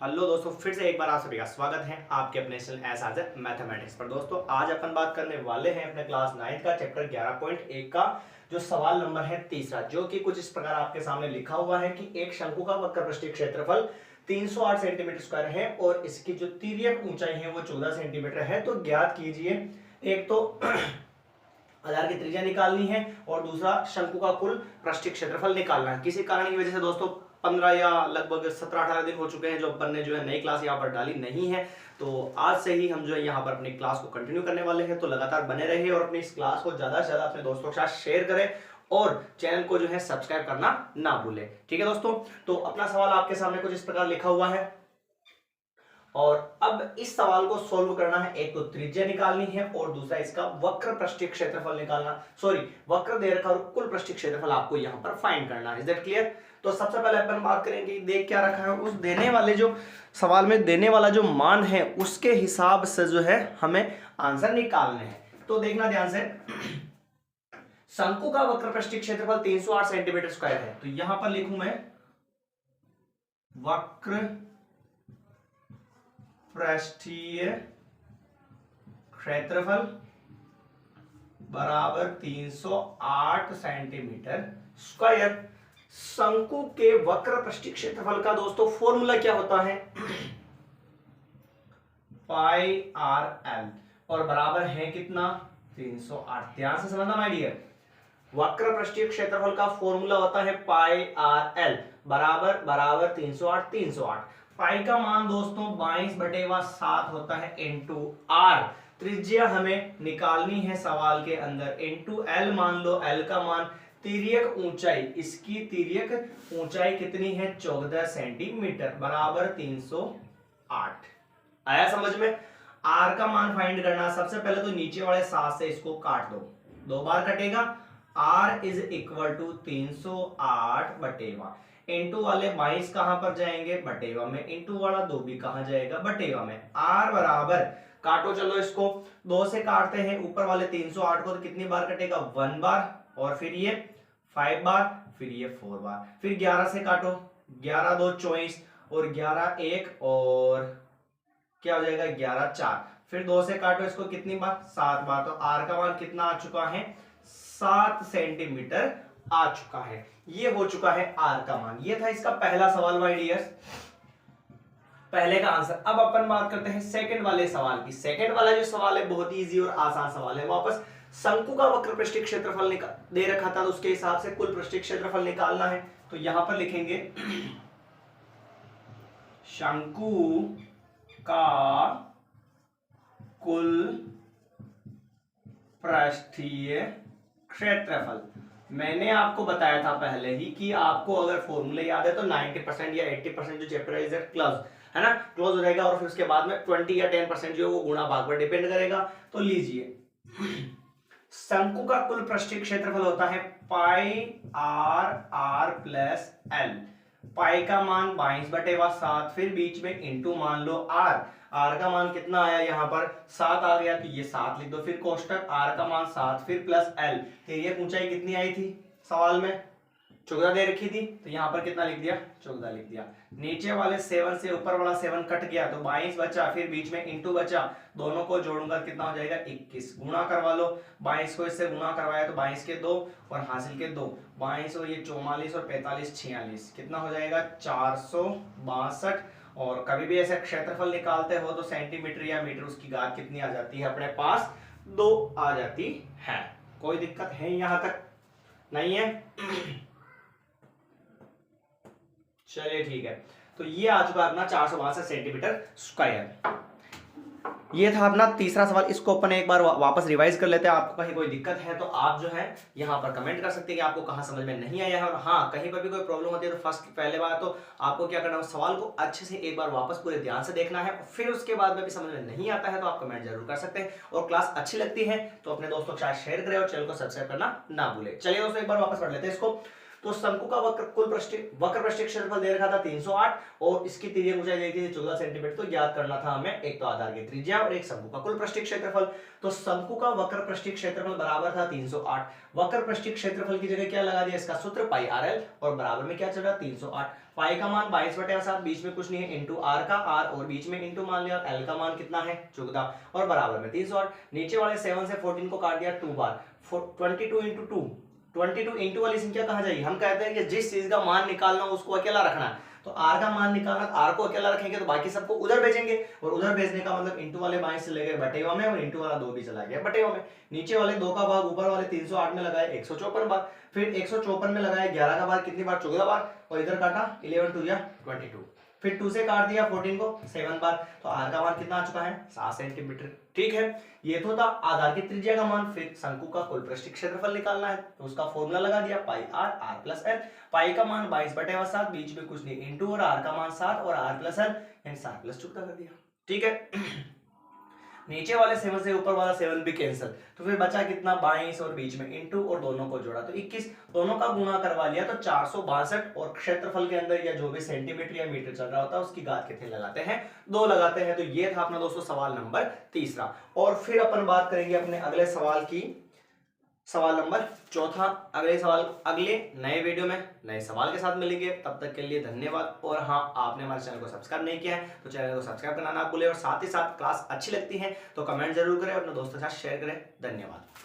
Hello दोस्तों, फिर से एक बार आप सभी का स्वागत है आपके अपने चैनल एस आज मैथमेटिक्स पर। दोस्तों आज अपन बात करने वाले हैं अपने क्लास 9 का चैप्टर 11.1 का जो सवाल नंबर है तीसरा, जो कि कुछ इस प्रकार आपके सामने लिखा हुआ है कि एक शंकु का वक्रपृष्ठीय क्षेत्रफल 308 सेंटीमीटर स्क्वायर है और इसकी जो तिर्यक ऊंचाई है वो 14 सेंटीमीटर है। तो ज्ञात कीजिए, एक तो आधार की त्रिज्या निकालनी है और दूसरा शंकु का कुल पृष्ठीय क्षेत्रफल निकालना है। किसी कारण की वजह से दोस्तों 15 या लगभग 17-18 दिन हो चुके हैं जो अपन ने जो है नई क्लास यहाँ पर डाली नहीं है, तो आज से ही हम जो है यहाँ पर अपनी क्लास को कंटिन्यू करने वाले हैं। तो लगातार बने रहिए और अपनी इस क्लास को ज्यादा से ज्यादा अपने दोस्तों के साथ शेयर करें और चैनल को जो है सब्सक्राइब करना ना भूलें। ठीक है दोस्तों, तो अपना सवाल आपके सामने कुछ इस प्रकार लिखा हुआ है और अब इस सवाल को सोल्व करना है। एक तो त्रिज्या निकालनी है और दूसरा इसका वक्र पृष्ठीय क्षेत्रफल निकालना, सॉरी वक्र दे रखा और कुल पृष्ठीय क्षेत्रफल आपको यहां पर फाइंड करना है। Is that clear? तो सबसे पहले अपन बात करेंगे देख क्या रखा है, उस देने वाले जो सवाल में देने वाला जो मान है उसके हिसाब से जो है हमें आंसर निकालने हैं। तो देखना ध्यान से, शंकु का वक्र पृष्ठीय क्षेत्रफल 308 सेंटीमीटर स्क्वायर है। तो यहां पर लिखूं मैं वक्र पृष्ठीय क्षेत्रफल बराबर 308 सेंटीमीटर स्क्वायर। शंकु के वक्र पृष्ठीय क्षेत्रफल का दोस्तों फॉर्मूला क्या होता है? पाई आर एल और बराबर है कितना? 308। ध्यान से समझना माय डियर, वक्र पृष्ठीय क्षेत्रफल का फॉर्मूला होता है पाई आर एल बराबर बराबर 308। 308 पाई का मान दोस्तों 22/7 होता है इंटू आर। त्रिज्या हमें निकालनी है सवाल के अंदर, इंटू एल मान लो, एल का मान तिर्यक ऊंचाई, इसकी तिर्यक ऊंचाई कितनी है? 14 सेंटीमीटर बराबर 308। आया समझ में? आर का मान फाइंड करना, सबसे पहले तो नीचे वाले 7 से इसको काट दो, 2 बार कटेगा। R इज इक्वल टू 308 बटेवा, इंटू वाले 22 कहां पर जाएंगे? बटेवा में। इंटू वाला 2 भी कहां जाएगा? बटेवा में। R बराबर, काटो चलो इसको, 2 से काटते हैं ऊपर वाले 308 को, तो कितनी बार कटेगा? 1 बार, और फिर ये 5 बार, फिर ये 4 बार, फिर 11 से काटो, 11 2 24 और 11 1 और क्या हो जाएगा? 11 4, फिर 2 से काटो इसको, कितनी बार? 7 बार। तो R का मान कितना आ चुका है? 7 सेंटीमीटर आ चुका है। ये हो चुका है आर का मान। ये था इसका पहला सवाल माय डियर्स, पहले का आंसर। अब अपन बात करते हैं सेकंड वाले सवाल की। सेकंड वाला जो सवाल है बहुत ही इजी और आसान सवाल है। वापस शंकु का वक्र पृष्ठीय क्षेत्रफल दे रखा था, तो उसके हिसाब से कुल पृष्ठीय क्षेत्रफल निकालना है। तो यहां पर लिखेंगे शंकु का कुल पृष्ठीय क्षेत्रफल। मैंने आपको बताया था पहले ही कि आपको अगर फॉर्मूले याद है तो 90% या 80% जो चैप्टर है क्लोज है ना, क्लोज हो जाएगा और फिर उसके बाद में 20 या 10% जो है वो गुणा भाग पर डिपेंड करेगा। तो लीजिए, शंकु का कुल पृष्ठीय क्षेत्रफल होता है पाई आर प्लस एल। पाई का मान 22/7, फिर बीच में इंटू मान लो आर। आर का मान कितना आया? यहाँ पर 7 आ गया, तो ये 7 लिख दो, फिर कोष्टक आर का मान 7, फिर प्लस एल। तिर्यक ऊंचाई कितनी आई थी सवाल में? 14 दे रखी थी, तो यहाँ पर कितना लिख दिया? 14 लिख दिया। नीचे वाले 7 से ऊपर वाला 7 कट गया, तो 22 बचा, फिर बीच में इंटू बचा, दोनों को जोड़ूंगा कितना हो जाएगा? 21। गुणा करवा लो, 22 को इससे गुणा करवाया तो 22 के 2 और हासिल के 2, 22 और ये 44 और 45 46, कितना हो जाएगा? 462। और कभी भी ऐसे क्षेत्रफल निकालते हो तो सेंटीमीटर या मीटर, उसकी घात कितनी आ जाती है अपने पास? 2 आ जाती है। कोई दिक्कत है यहां तक? नहीं है? चलिए ठीक है, तो ये आ चुका अपना 462 सेंटीमीटर स्क्वायर। ये था अपना तीसरा सवाल। इसको अपन एक बार वापस रिवाइज कर लेते हैं। आपको कहीं कोई दिक्कत है तो आप जो है यहाँ पर कमेंट कर सकते हैं कि आपको कहाँ समझ में नहीं आया है, और हाँ कहीं पर भी कोई प्रॉब्लम होती है तो पहले बार तो आपको क्या करना है, सवाल को अच्छे से एक बार वापस पूरे ध्यान से देखना है। फिर उसके बाद में भी समझ में नहीं आता है तो आप कमेंट जरूर कर सकते हैं। और क्लास अच्छी लगती है तो अपने दोस्तों के साथ शेयर करें और चैनल को सब्सक्राइब करना ना भूले। चलिए दोस्तों एक बार वापस पढ़ लेते हैं इसको। तो शंकु का वक्र पृष्ठीय क्षेत्रफल दे रखा था 308 और इसकी तिर्यक ऊंचाई दी थी 14 सेंटीमीटर। तो याद करना था हमें एक तो आधार की त्रिज्या और एक शंकु का कुल पृष्ठीय क्षेत्रफल। तो शंकु का वक्र पृष्ठीय क्षेत्रफल बराबर था 308। वक्र पृष्ठीय क्षेत्रफल की जगह क्या लगा दिया, इसका सूत्र पाई आर एल और बराबर में क्या चल रहा 308। पाई का मान 22/7, बीच में कुछ नहीं है, इंटू आर का आर और बीच में इंटू मान लिया, एल का मान कितना है 14 और बराबर में 308। नीचे वाले 7 से 14 को काट दिया 2 बार, 22 इंटू 2, 22 इंटू वाली संख्या कहां जाएगी, हम कहते हैं कि जिस चीज का मान निकालना उसको अकेला रखना है। तो आर का मान निकालना, आर को अकेला रखेंगे तो बाकी सबको उधर भेजेंगे और उधर भेजने का मतलब इंटू वाले 22 से लेकर बटेवा में और इंटू वाला 2 भी चला गया बटेवा में। नीचे वाले 2 का भाग ऊपर वाले 308 में लगाए 154 बार, फिर 154 में लगाए 11 का भाग कितनी बार 14 बार और इधर काटा 11 2 या 22, फिर 2 से काट दिया 14 को 7 बार। तो आर का मान कितना आ चुका है 7 सेंटीमीटर। ठीक है, ये तो था आधार की त्रिज्या का मान। फिर शंकु का कुल पृष्ठीय क्षेत्रफल निकालना है तो उसका फॉर्मूला लगा दिया पाई आर, आर प्लस एल। पाई का मान 22/7, बीच में कुछ नहीं, इंटू और आर का मान 7 और आर प्लस एल यानी 7 प्लस 14 कर दिया। ठीक है, नीचे वाले 7 से ऊपर वाला 7 भी कैंसिल, तो फिर बचा कितना 22 और बीच में इंटू और दोनों को जोड़ा तो 21, दोनों का गुणा करवा लिया तो 462 और क्षेत्रफल के अंदर या जो भी सेंटीमीटर या मीटर चल रहा होता है उसकी घात कितने लगाते हैं 2 लगाते हैं। तो ये था अपना दोस्तों सवाल नंबर 3। और फिर अपन बात करेंगे अपने अगले सवाल की, सवाल नंबर 4। अगले सवाल अगले नए वीडियो में नए सवाल के साथ मिलेंगे, तब तक के लिए धन्यवाद। और हाँ, आपने हमारे चैनल को सब्सक्राइब नहीं किया है तो चैनल को सब्सक्राइब करना ना भूलें और साथ ही साथ क्लास अच्छी लगती है तो कमेंट जरूर करें, अपने दोस्तों के साथ शेयर करें। धन्यवाद।